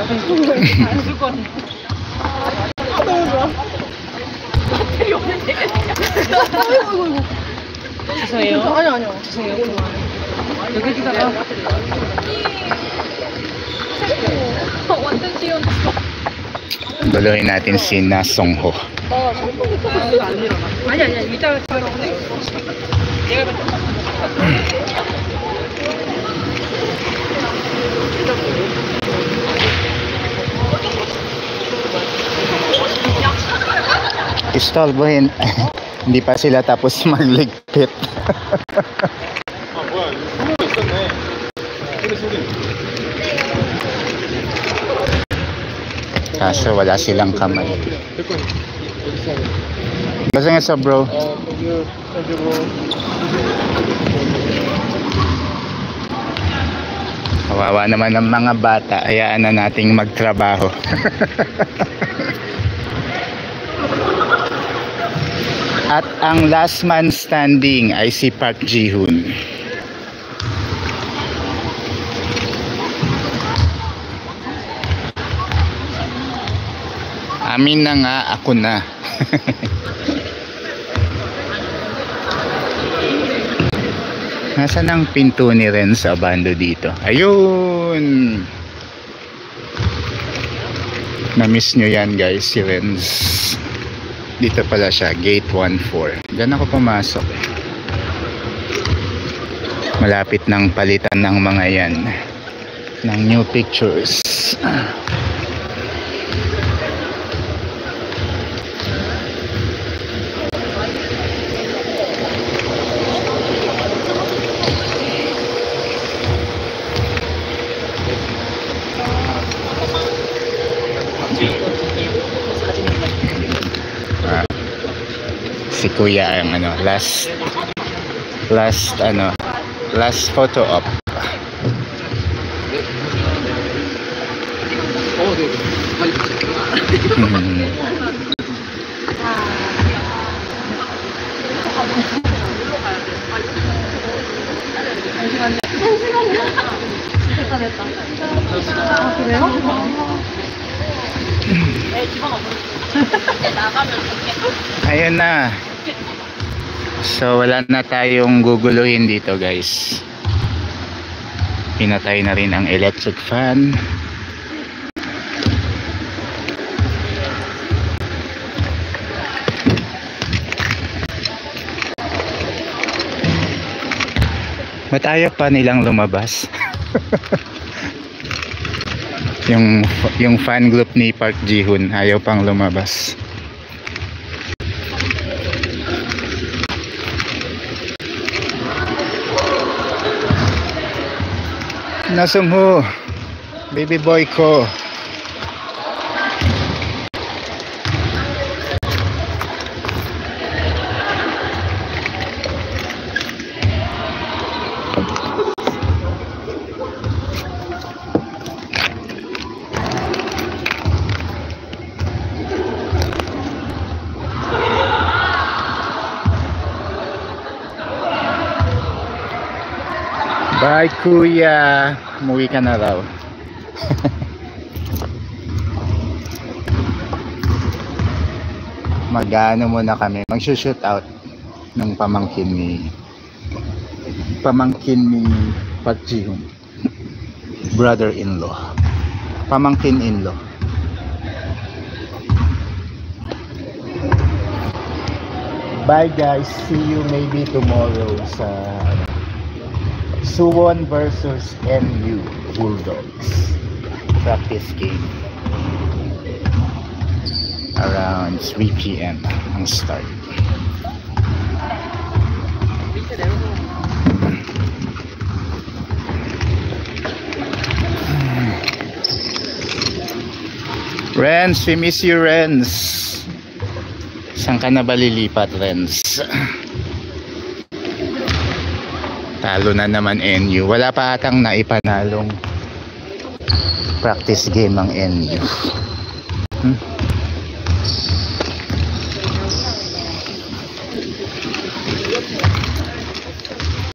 무조건. 너무 좋아. 배터리 없는데. 아이고. 죄송해요. 아니요. 죄송해요. 여기 기다려. 완전 시원했어. Duluhin natin si Na Songho. 아니. 이따가 들어오네. Istorbohin. Hindi pa sila tapos magligpit. Kaso wala silang kamay. Gozaing했어 bro. Kawawa naman ng mga bata. Hayaan na nating magtrabaho. At ang last man standing ay si Park Ji-hoon. Amin na nga, ako na. Nasaan ang pinto ni Renz Abando dito? Ayun! Na-miss nyo yan guys, si Renz. Dito pala siya, gate 14. Diyan ako pumasok. Malapit ng palitan ng mga yan. Ng new pictures. Si Kuya ang last photo op. Ayun na. So wala na tayong guguluhin dito guys. Pinatay na rin ang electric fan. Ba't ayaw pa nilang lumabas? yung fan group ni Park Ji-hoon ayaw pang lumabas. Na Songho, baby boy ko. Bye kuya, umuwi ka na raw. Mag-ano muna kami, mag-shoot out ng pamangkin ni Park Ji-hoon, brother-in-law, pamangkin-in-law. Bye guys, see you maybe tomorrow sa Suwon versus MU Bulldogs practice game. Around 3 PM ang start. Renz, we miss you Renz. Saan ka na ba lilipat Renz? Talo na naman NU. Wala pa atang naipanalong practice game ng NU.